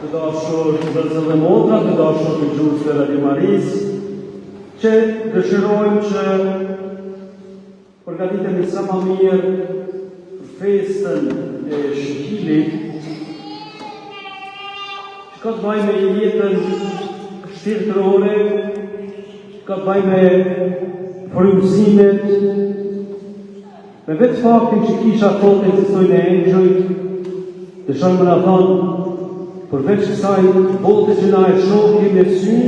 të dashur të vëllezër dhe motra, të dashur të dëgjuesve të Radio Marisë, që dëshirojmë që përgatitemi sa më mirë për festën e Shqilit, që ka të bëjë me jetën shpirtërore, ka të bëjë me frymëzimet, me vetë faktin që kisha thotë ekzistojnë engjëjt, dëshojmë më na thonë, përveç kësaj bote që na e shohim me sy,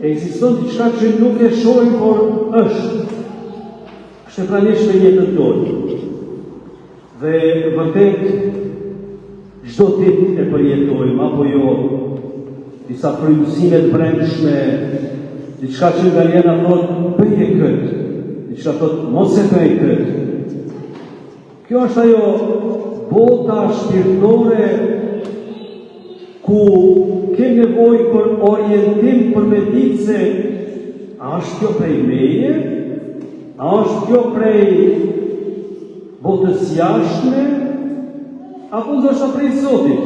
ekziston diçka që nuk e shohim, por është e pranishme jetën tonë. Dhe vërtet, çdo ditë e përjetojmë, apo jo, disa frymëzime të brendshme, diçka që nga njëra thotë bëje këtë, diçka thotë mos e bëj këtë. Kjo është ajo bota shpirtërore ku kem nevojë për orientim, për me ditë se a është kjo prej meje, a është kjo prej botës jashtme, apo ndoshta prej Zotit.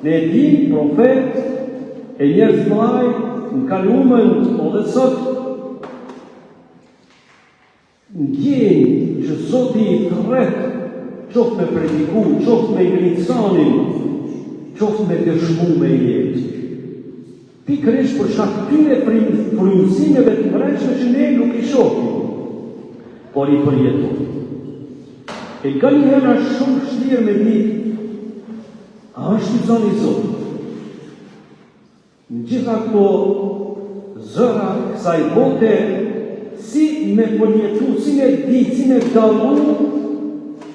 Ne e dim, profet e njerëz mëdhaj në kaluamën edhe sot ndjejnë që Zoti i thret, qoftë me prediku, qoftë me ngricanin, qoftë me dëshmu me jetë. Pikërisht për shkak këtyre frymëzimeve të brendshme që ne nuk i shohim, por i përjetojmë. E nga njëherë është shumë vështirë me ditë, a është i zonë i Zotit. Në gjitha këto zëra kësaj bote, si me përjetu, si me ditë, si me dallu,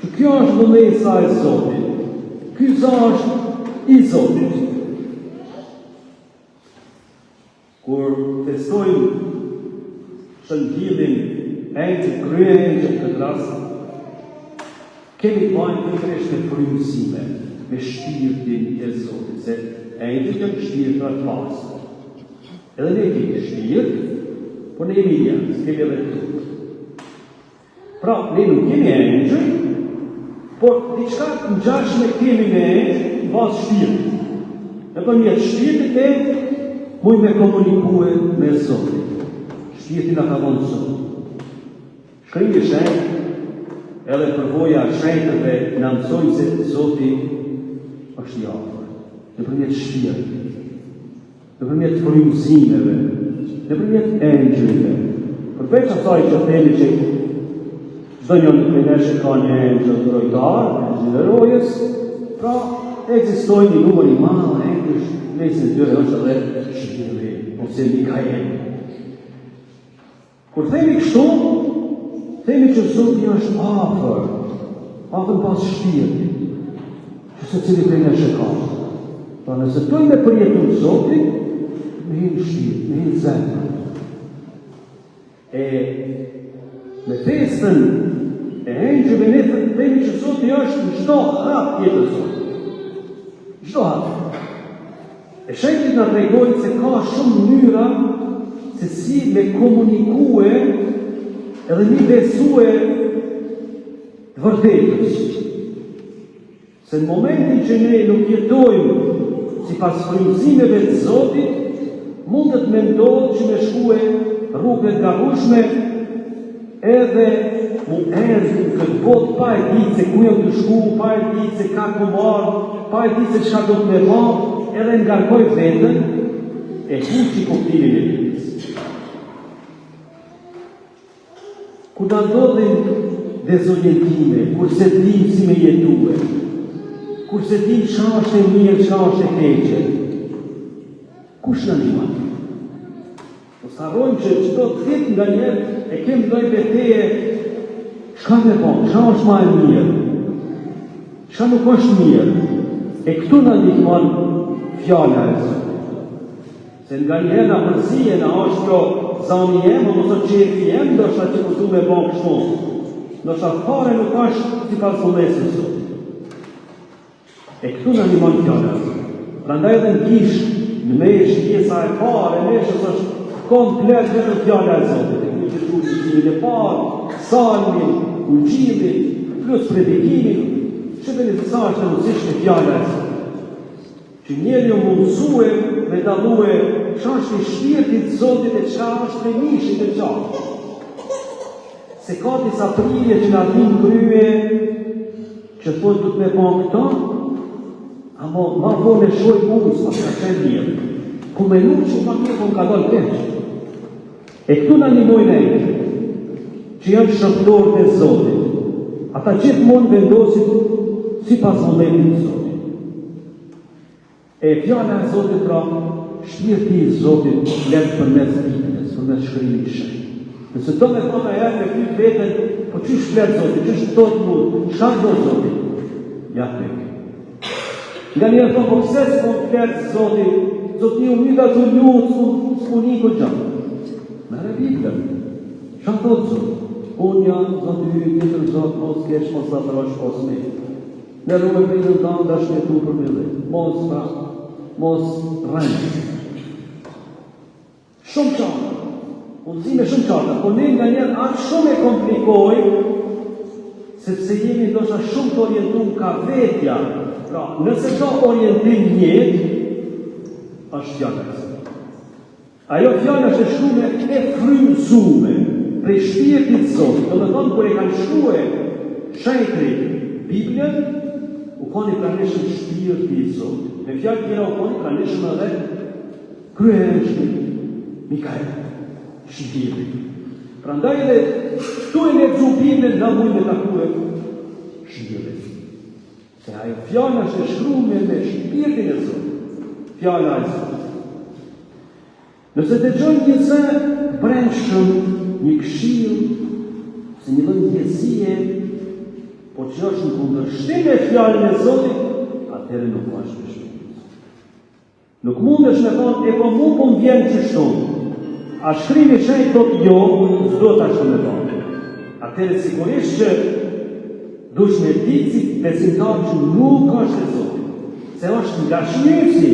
që kjo është vëllësa e Zotit. Ky është i Zotit. Kur festojmë shëndillin kryengjëll këtë rast, kemi bajnë pikërisht me frymëzime, me shpirtin e Zotit, se engjëllit janë shpirtra të pastër. Edhe ne kemi shpirt, por ne jemi njerëz, kemi edhe truk. Pra, ne nuk kemi engjëll, por diçka të ngjashme kemi me engjëll në bazë shpirtit. Nëpërmjet shpirtit e mujmë me komunikue me Zotin. Shpirti na ka dhënë Zoti. Shkrimi i shenjtë, edhe përvoja e shenjtëve na mësojnë se Zoti është i afër. Nëpërmjet shpirtit, nëpërmjet frymëzimeve, nëpërmjet engjëllve. Përveç asaj që themi që çdo njeri prej nesh ka një engjëll trojtar, engjëll i rojës, pra ekzistojnë një numër i madh engjëllsh, mesin e tyre është edhe Shpirti, ose Mikael. Kur themi kështu, themi që Zoti është afër pas shpirtit, që secili prej nesh e ka. Pra nëse dojmë me përjetu Zotin, me hinë shpirt, me hinë zemër. E me festën e engjëllve ne themi që Zoti është në çdo hap jetës tonë. Çdo hap. E shenjtë na tregojnë se ka shumë mënyra se si me komunikue edhe një besue të vërtetës. Se në momentin që ne nuk jetojmë sipas frymëzimeve të Zotit, mundet me ndodhë që me shkue rrugët gabueshme, edhe mu erdhë në këtë botë pa e ditë se ku jam të shku, pa e ditë se ka ku marrë, pa e ditë se çka do të më marrë, edhe ngarkoj veten e huqi kuptimin e jetës. Kur na ndodhin dezorientime, kur se dim si me jetue, kur se dim çka është e mirë, çka është e keqe, kush na ndihmon? Mos harrojmë që çdo ditë nga njerë e kemi lloj betejë, çka me bën, çka është më e mirë, çka nuk është mirë. E këtu na ndihmon fjala e Zotit. Se nga njerë na përzije na është kjo zani jem, ose qefi jem, ndoshta që këtu me bën kështu. Ndoshta fare nuk është sipas vullnesës së Zotit. E këtu na ndihmon fjala e Zotit. Prandaj edhe në kish, në mesh, pjesa e parë, meshës është komplet vetëm fjala e Zotit. Ne kemi shkruar e parë, psalmin, ungjillin, plus predikimin, që vjen të sa është rëndësishme fjala e Zotit. Që që njeri o mundësue me dalue qa është i shpirtit Zotit e qa është me mishit e qartë. Se ka disa prije që nga tim krye që thonë du të me bon këta, ama ma vone shoj mundës pas ka qenë mirë. Ku me nuk që ma mirë ka dalë keqë. E këtu në një mojnë e që janë shëptorë të Zotit. Ata gjithë mund vendosit si pas momentit të Zotit. E fjala e Zotit pra, shpirti i Zotit letë për mes Biblës, për mes shkrimit shenjtë. Nëse do me thonë e herë me fytë vetën, po që shpletë Zotit, që shtot mund, shka do Zotit? Ja të peke. Nga njerë thonë, po pëse s'po fletë Zotit, Zotit u mita të ljutë, s'po një këtë gjatë. Mere Biblën, shka do Zotit? Unë janë, Zotit ju, njëtër Zotit, mos kesh, mos të atrash, mos me. Në rrume për në danë, da shmetu për me dhe. Mos pra, mos rëndë. Shumë qarë. Udhëzime shumë qarta, po ne nga njerë atë shumë e komplikoj, sepse jemi ndoshta shumë të orientum ka vetja. Pra, nëse ka orientim njët, është fjallë e Zotit. Ajo fjallë është shkrume e frymëzume, prej shpirtit Zotit. Do të thonë, kur e kanë shkrue shenjtri Biblën, u koni praneshëm shpirtit Zotit. Me fjallë tjera u koni praneshëm edhe kryeherin Mikael. Shqipiri. Pra ndaj edhe tu e lexu Biblën nga mujnë me takue shqipiri. Se ajo fjalla është e shkrume me shpirtin e Zotit. Fjalla e Zotit. Nëse të gjojnë një zë brendshëm, një këshill, se një lloj ndjesie, po që është në kundërshtim me fjallën e Zotit, atëherë nuk është me shpirtin. Nuk mundesh me thonë, e po mu po m'vjen që shumë. A shkrimi shenjtë do të jo, s'do të ashtu me tonë. Atëherë sigurisht që dush me ditë si besimtar që nuk është e Zotit. Se është nga shmjësi,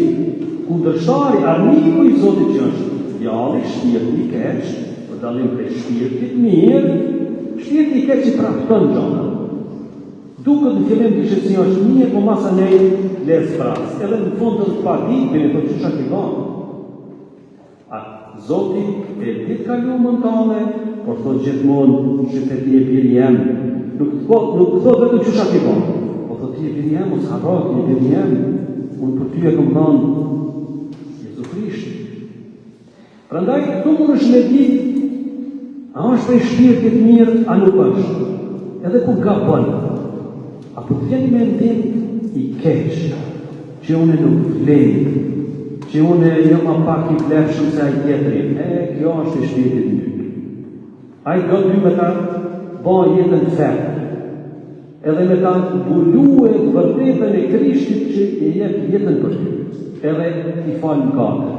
kundërshtari, armiku i Zotit që është djalli, shpirti i keq, për dallim prej shpirtit mirë, shpirti i keq i prafton gjona. Duket në fillim kishte si është mirë, po masa nej les pras. Edhe në fund të patit, me të çësha të gjatë. Zoti e ditë kalu mëntale, por thot gjithmonë që të ti e biri jem. Nuk thot vetëm që shak i bon. Po thot ti e biri jem, mos harrok, ti e biri jem. Unë për ty e kom thonë Jezu Krishti. Prandaj, këtu mund është me di, a është prej shpirtit mirë, a nuk është. Edhe ku gabon, apo të vjen me ndim i keq, që unë nuk vlejë, që unë jam ma pak i plefshëm se ajë tjetëri. Kjo është i shpirtit mirë. Ajë do ty me ta ba jetën fetë, edhe me ta bulue të vërtetën e Krishtit që e jep jetën për ty, edhe i falë në kate.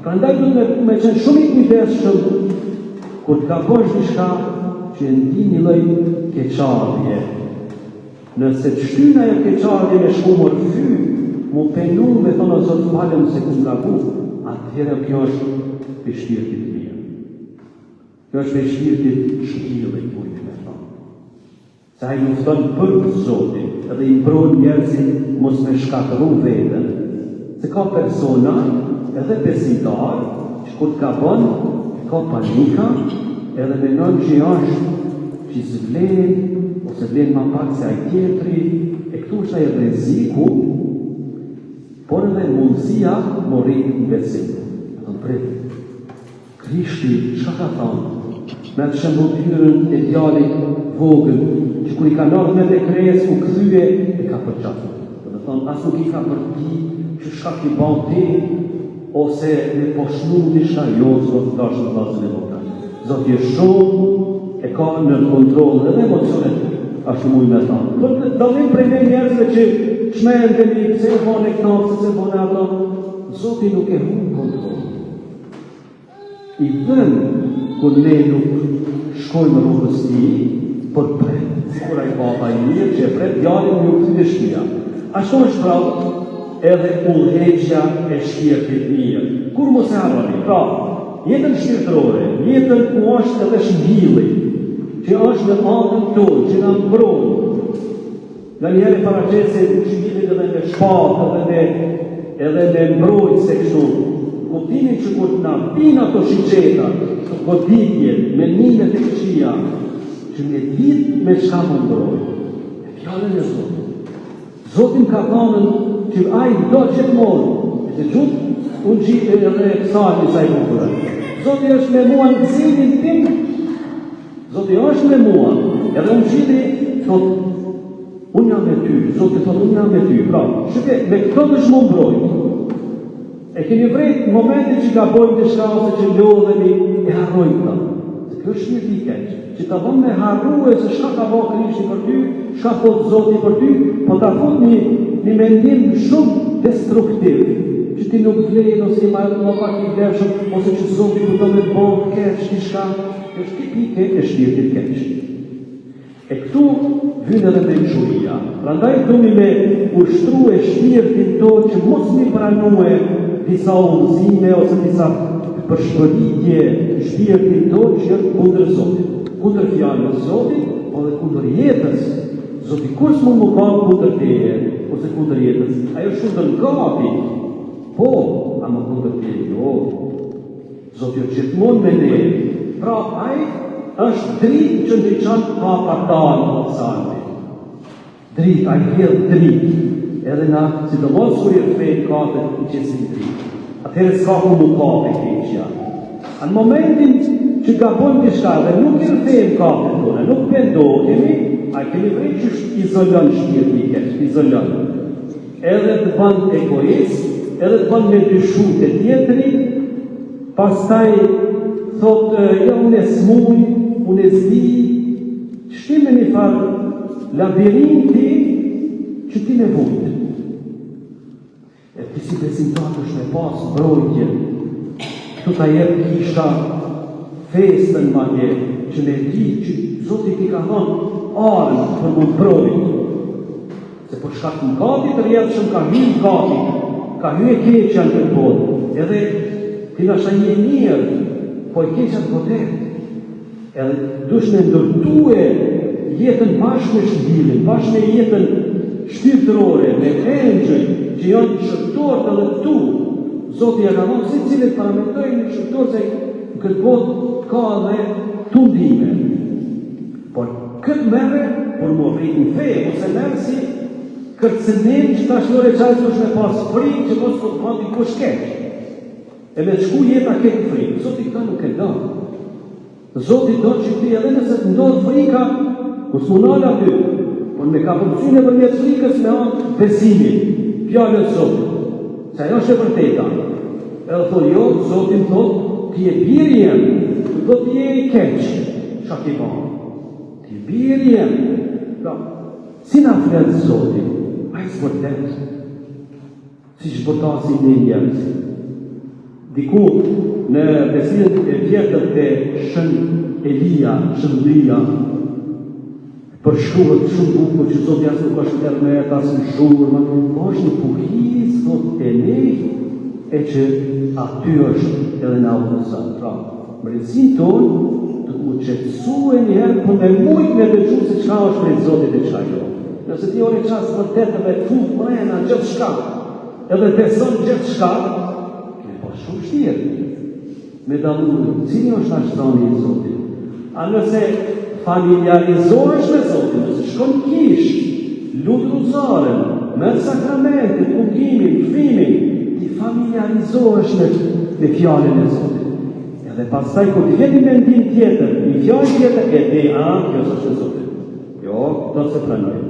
Pra ndaj du të me qenë shumë i kujdesshëm, kur të ka bësh një shka që e ndi një lloj keqardhje. Nëse të shtyna e keqardhje me shkumër fy, mu penu me thonë o Zotë falem se ku ngabu, atëherë kjo është për shpirtit mirë. Kjo është për shpirtit shkillit, mujtë me thonë. Se hajë lufton për Zotin, edhe i mbron njerëzit mos me shkatëru vetën, se ka persona, edhe besimtar, që kur të ka bën, ka panika, edhe menon që është që zvlen, ose vlen ma pak se ajë tjetri, e këtu është ajë rreziku, por edhe mundësia morit në besim. Në prit, Krishti, çka ka thonë? Me të shëmbutyrën e djalit vogël, që kur i ka ardhur me dekres, u kthye e ka përqatur. Do të thonë, as nuk i ka përdi që shka ki ban ti, ose me poshnu një shka jo, s'do të dash në vazën e vogël. Zoti është shumë, e ka në kontrol edhe emocionet, ashtu mujë me thonë. Por dallim prej ne njerëzve që shmendemi, pse e bane këta, se bane ato, Zoti nuk e humbë kontrol. I dhenë, kur ne nuk shkojmë rrugës ti, për pret. Kura i baba i mirë, që e pret, djalin një këtë të shpia. Ashtu është prapë edhe udhëheqja e shpirtit mirë. Kur mos e harroni, pra, jetën shpirtërore, jetën ku është edhe shmbylli, që është në anën tonë, që na mbron. Nga njerë paraqesin shmbyllit edhe me shpatë, edhe me edhe me mbrojt se kështu, kuptimin që kur na pina ato shiqeta, të goditje, me nimet e këqia, që me ditë me çka më mbrojt. E fjallën e Zotit. Zotin ka thënë që ai do gjithmonë, e gjithë, unë gjithë edhe psalmi sa i bukura. Zoti është me mua në gëzimin tim, Zoti është me mua, edhe unë gjithë, thot, unë jam me ty, Zoti thot, unë jam me ty, pra, shëke, me këto të shmë mbrojt. E keni vrejt në momentin që ka bojmë të shkase që lodhemi e harrojmë ta. Se kjo është një t'i keqë, që ta dhëmë me harru e se shka ka bëhë Krishti për ty, shka thot Zoti për ty, po ta thot një mendim shumë destruktiv, që ti nuk vlejnë ose i majtë më pak i vlerëshëm, ose që Zoti për të me të bëhë keqë, që shka, është tipike e shtirtit keqë. E këtu vynë edhe me shuria. Prandaj dhumi me ushtru e shtirtin to që mos mi pranue disa udhëzime ose disa përshpëritje shtirtin to që është kundër Zotit. Kundër fjallës Zotit, po dhe kundër jetës. Zoti kus më ka kundër teje, ose kundër jetës. Ajo shundër gati. Po, ama kundër teje, jo. Zoti është gjithmonë me ne. Pra, ai është dritë që ndryqan pa partarë në psalmi. Dritë, ai vjedh dritë. Edhe na, si të mos kur i rëfejt kate i qesin dritë. Atëherë s'ka ku mu kate keqja. Në momentin që gabojmë të shka dhe nuk i rëfejt kate tone, nuk pendohemi, a kemi vrejt që izolon shpirti i keq, izolon. Edhe të ban egoist, edhe të ban me dyshu të tjetëri, pastaj thot, ja unë e smuj, unë e zdi, shtimë një farë labirinti që ti me vujtë. E ti si besimtar është me pas mbrojtje, këtu ta jep kisha festën ma nje, që me di që Zoti ti ka thonë arën për më mbrojtë. Se për shkak në gati të rjetëshëm ka hy në gati, ka hy e keqja në këtë botë, edhe ti nashta një mirë, po e keqja të botet. Edhe dush me ndërtue jetën bashkë me shtilin, bashkë me jetën shtirtërore, me engjëj, që janë shërtorë edhe tu. Zoti e ka thonë si cilët parametojnë në shërtorë se në këtë botë ka dhe tundime. Por këtë mere, por më rritë në fejë, ose merë si kërcënim që ta shlore qajtë dush me pas frikë që mos të pati kush keqë. E me shku jeta këtë frikë. Zoti këta nuk e da. Zoti do që ti edhe nëse të ndodhë frika, ku s'munala ty, por me ka funkcione për mjetë frikës me anë besimin, fjallën Zotit. Se ajo është e vërteta. Edhe thonë, jo, Zotin thotë, ti e birë jemë, do ti e i keqë, qa ti banë. Ti e birë jemë. Si na fletë Zotin, a i s'vërtet, si që përtasin në njërës. Diku në besimin e vjetër të Shën Elia, përshkruhet shumë bukur që Zoti as nuk është termet, as në shurma, po është një puhis, thot e nej, e që aty është edhe në autorizat. Pra, mërësin tonë të ku qetësu e njerë, po me mujt me dëgju se qka është prej Zotit e qka jo. Nëse ti ore qasë vërtet dhe fut mrena gjithë shka, edhe beson gjithë shka, shumë shtirë, me dalurë, cili është ashtani i Zotit. A nëse familiarizohesh me Zotin, nëse shkon kish, lutë ruzaren, merë sakramentit, ungimin, fimin, ti familiarizohesh me fjallën e Zotit. Edhe pastaj, kur ti vjeti mendim tjetër, një fjallë tjetër, kjo është e Zotit. Jo, do se pranoj.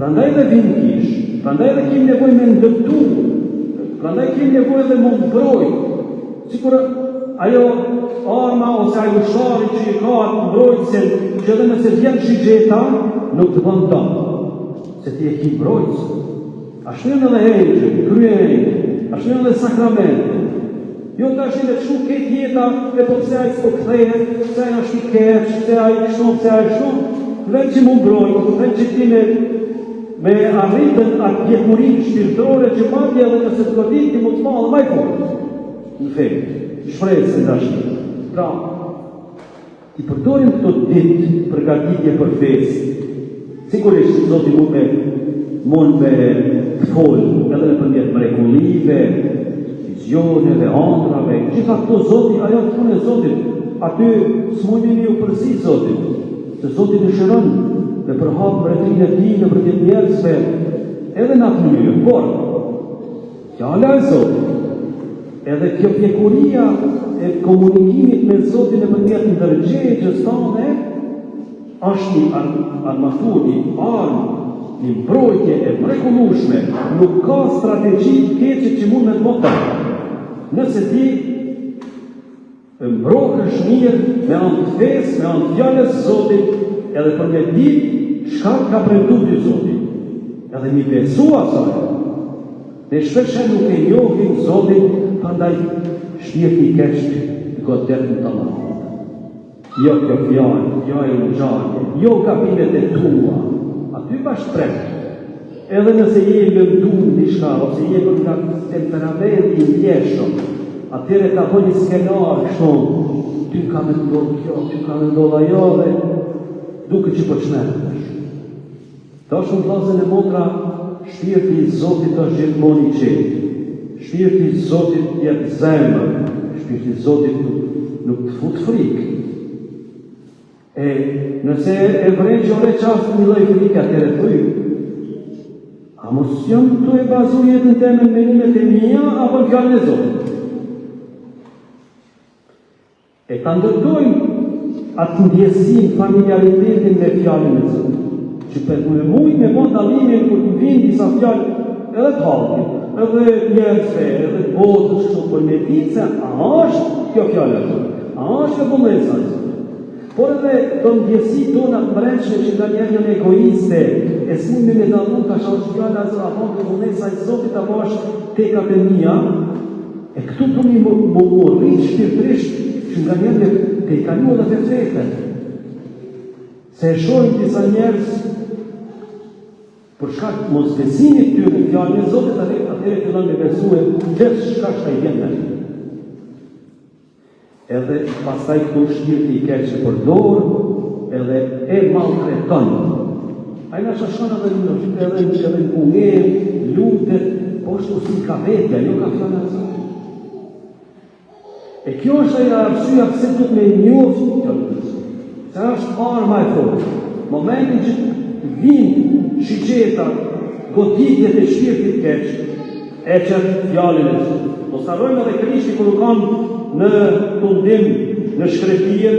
Prandaj dhe vinë kish, prandaj dhe kemi nevoj me ndërtu, prandaj kemi nevojë dhe më mbrojt. Sikur ajo arma ose ajo shari që i ka atë mbrojtësin, që edhe nëse vjen shigjeta, nuk të bën dëm. Se ti e ki mbrojtës. Ashtu janë edhe hengjë, kryejnë, ashtu janë edhe sakramente. Jo të ashtu dhe të shu këtë jeta, e po pse ajë s'po këthehet, pse ajë ashtu keq, pse ajë kështu, pse ajë shtu, vetë që më mbrojt, vetë që ti me arritën atë pjekurin shtirtore që madje edhe nëse të godit ti më të malë maj fort. Në fejt, shprejtë se dashtë. Pra, ti përdorim këto ditë përgatitje për fesë. Sigurisht, Zoti mu me mund me folë edhe në përmjet mrekullive, vizioneve, andrave, gjitha këto Zoti, ajo të punë e Zotit, aty s'mundin ju përzi Zotit, se Zotit në shërën dhe përhap mbretërinë e tij në përmjet njerëzve, edhe në atë mënyrë, por fjala e Zotit, edhe kjo pjekuria e komunikimit me Zotin e përmjet ndërgjegjës tane, është një armatur, një armë, një mbrojtje e mrekullueshme, nuk ka strategji keqe që mund me të botë. Nëse ti mbrohesh mirë me anë të fesë, me anë të fjalës së Zotit, edhe për me ditë çka ka premtuar ti Zoti. Edhe mi besu asaj. Ne shpesh nuk e njohim Zotin, prandaj shpirti i keq godet në të Allahut. Jo kjo fjallë, jo e ngjarje, jo gabimet e tua, aty bash prek. Edhe nëse je lënduar diçka, ose je nga temperamenti i ndjeshëm, atëre ka bëj një skenar kështu, ty ka me ndodhë kjo, ty ka me ndodhë ajo, dhe duke që po çmendesh. Ta shumë vllazën e motra, shpirti i Zotit është gjithmonë i qetë. Shpirti i Zotit jep zemër, shpirti i Zotit nuk të fut frikë. E nëse e vren që ore qastë një loj frikë atëre të a mos jam këtu e bazu jetën të me menimet e mija, apo në fjallën e Zotit. E ta ndërtojnë atë ndjesin, familjaritetin me fjallën e Zotit. Që për në mujt me bon dalimin kur të vinë disa fjallë edhe të halkin, edhe njerëzve, edhe të botës, kështu për me ditë se a është kjo fjallë e Zotit, a është kjo bëllësa e Zotit. Por edhe do ndjesi tona të mreqme që nga njerë janë egoiste, e s'mund me dalu ka shash fjallë a Zotit, apo në bëllësa e Zotit, apo është tekat e mija, e këtu të një më rritë shpirtrisht që nga njerë te i kalu edhe të fete. Se e shojnë disa njerës për shkak mos besimit tyre në fjallën e Zotit, atëre fillon me besu e gjithë shka shka i vjen në një. Edhe pastaj këtu shpirti i keq që përdor, edhe e maltreton. Ai na shashon edhe në punë, lutet, po ashtu si ka vetja, jo ka fjallën e Zotit. E kjo është ajo arsyeja pse duhet me njoftë fjallën e Zotit. Se është arma e fortë. Momentin që vinë shiqeta, goditjet e shpirtit keq, e qëtë fjallën e Zotit. Mos harrojmë edhe Krishti kur u kanë në tundim, në shkretije,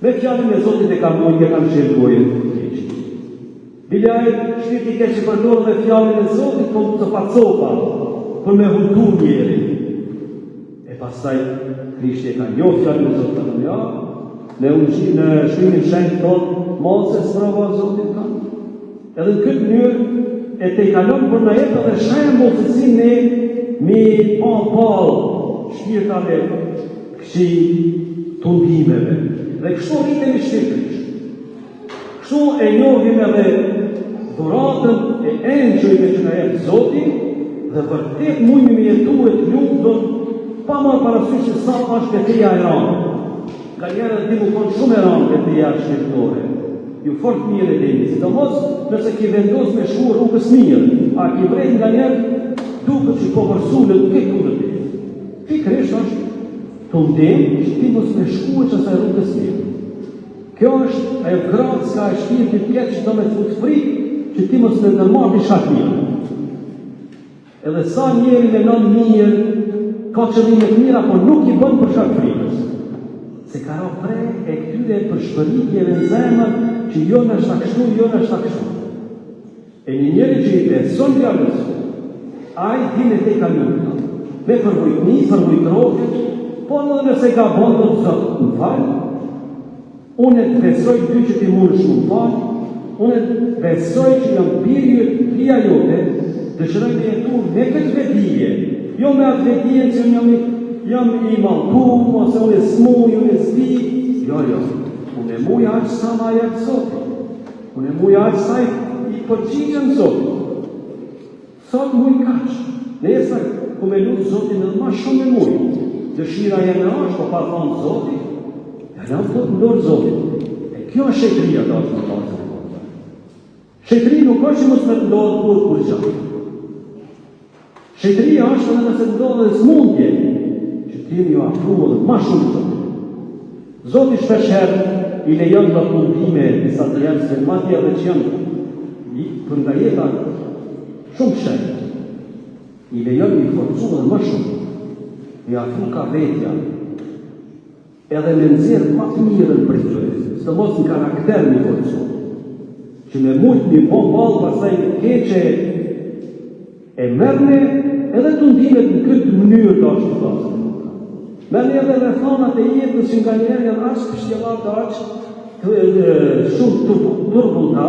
me fjallën e Zotit e kanë mujtë, e kanë shirduajën keq. Bilaj, shpirti keq që përdorë dhe fjallën e Zotit, po të pacopa, për me hultu njeri. E pastaj, Krishti e ka njohë fjallën e Zotit, në ja, në shkrimin shenjtë tonë, Mose sprova Zotit kanë. Edhe në këtë mënyrë, e te i kalon për në jetë dhe shembull se si ne mi palë shpirtave këqi tundimeve. Dhe kështu rritemi shpirtrisht. Kështu e njohim edhe dhuratën e engjëjve që na jep Zoti, dhe vërtet mujmë me jetu e të lutën pa marrë parasysh se sa është betejë e rëndë. Nga njerët di mu konë shumë e rëndë betejë shpirtore. Ju fort mirë e deni, sidomos nëse ki vendos me shku rrugës mirë, a ki vrejt nga njerë duke që po vërsu në duke këtë të të. Pikrisht është të ndem që ti mos me shku e që sa rrugës mirë. Kjo është ajo gratë s'ka e shpirtit keq që do me të fut frikë që ti mos me nërmarë një shak mirë. Edhe sa njeri me nën mirë, ka qëllimet mira, por nuk i bën për shak frikës. Se ka ra prej e këtyre për shpëritjeve në zemër që jo në është kështu, jo në është kështu. E një njeri që i beson fjallës, a i dine te ka njërta, me përvojtni, përvojtrojët, po në nëse ka bëndë të zëtë në falë, unë e të besoj dy që ti mund shumë në falë, unë e të besoj që jam pria jote, dëshëroj të jetu me këtë vedije, jo me atë vedije që jam i malkum, ose unë e smuj, unë e zdi, jo, unë e muj aqë sa ma jetë Zotit, unë e muj aqë sa i përqigjën Zotit, sot muj kaqë, nesa ku me lutë Zotit në ma shumë e muj, dëshira jene është, po pa thonë Zotit, janë të ndorë Zotit, e kjo është shekria të është në pasë. Shetëri nuk është që mos me të ndodhë kur gjë. Shetëria është edhe nëse të ndodhë dhe smundje, që t'jemi ju afruar dhe ma shumë të. Zoti shpeshherë i lejon të mundime disa të njerëzve ma tjerë që janë për nga jeta shumë shetë. I lejon i forcu dhe ma shumë. I afru ka vetja. Edhe me nëzirë ma të mirën për të gjëre, së mos në karakter një forcu. Që me mujtë një po balë pasaj keqe e mërne edhe të ndimet në këtë mënyrë të ashtë të pasë. Mërne edhe rrethanat e jetës që nga njerë janë ashtë pështjelat të ashtë shumë turbulta,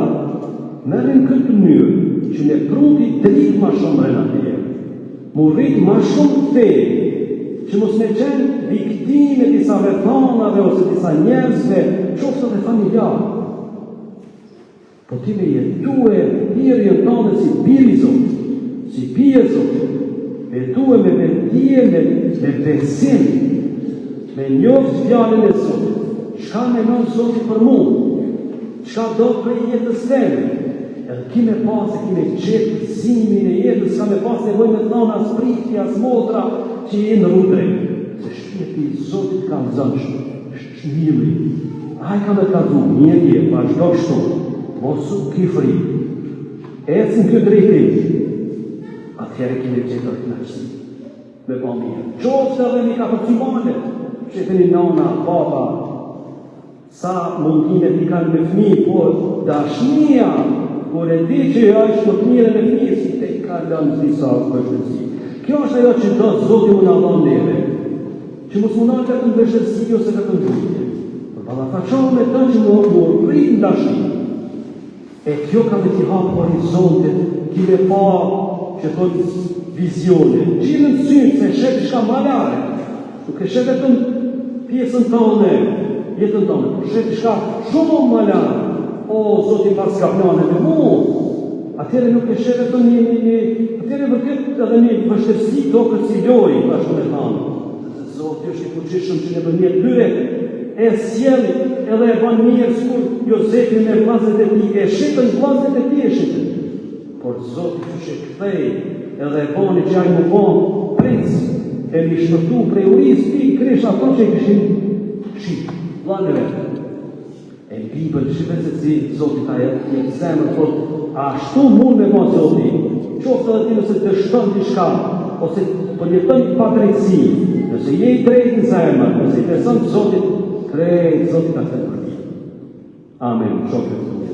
mërne në këtë mënyrë që ne pruti dritë ma shumë renatirë. Mu rritë ma shumë fejë, që mos me qenë viktime disa rrethanave ose disa njerëzve, qoftë dhe familjarë. Po ti me jetue hirjen tonë si biri Zotit, si pije Zotit, jetue me vendije, me besim, me njohës fjallën e Zotit, çka menon Zoti për mua, çka do për jetës teme, edhe ki me pas e ki me qetë zimin e jetës, ka me pas nevojë me thonë as pritje, as motra, që i në rrugë drejtë. Se shpirti i Zotit ka zënë shmiri. Ai ka me të du, një vazhdo kështu, mosu ki fri. Ecën këtë drejtim, atëherë kime qetë të knaqësi. Me pa mirë. Qoftë edhe mi ka përcimane, që të një nana, baba, sa mundimet i kanë me fmi, por dashnia, por e di që është për të mire me fmi, si te i ka lënë disa përshëtësi. Kjo është ajo që do Zoti më na dhon neve, që mos mundon të të vështirësi ose të ndrujtje. Por ballafaqohu me të që më rrit në dashni. E kjo ka me t'i hapë horizontet, ki me pa që thonë vizione. Gjilën synë se shetë shka malare, nuk e shetë vetëm pjesën tonë, jetën tonë, por shetë shka shumë malare. O, Zoti pas ka plane me mu, atëre nuk e shetë vetëm atëre vërtet edhe një vështërsi tokët si lojë, bashkë me thamë. Zoti është i fuqishëm që në përmjet tyre, e sjeli edhe e ban mirë s'kur Jozefi me vllazët e tij, e shitën vllazët e tij e shitën. Por Zoti që kthej edhe e bani që ai më bon princ, e mi shpërtu prej urisë pikërisht ato që i kishin shit, vllanë vetë. E në Bibël shqipen se si Zoti ta jetë zemër, por ashtu mund me ma Zoti, qoftë edhe ti nëse të shton diçka, ose përjetën pa drejtësi, nëse je i drejtë në zemër, nëse i beson Zotit, krejt Zotit ka të përdi. Amen. Shokët.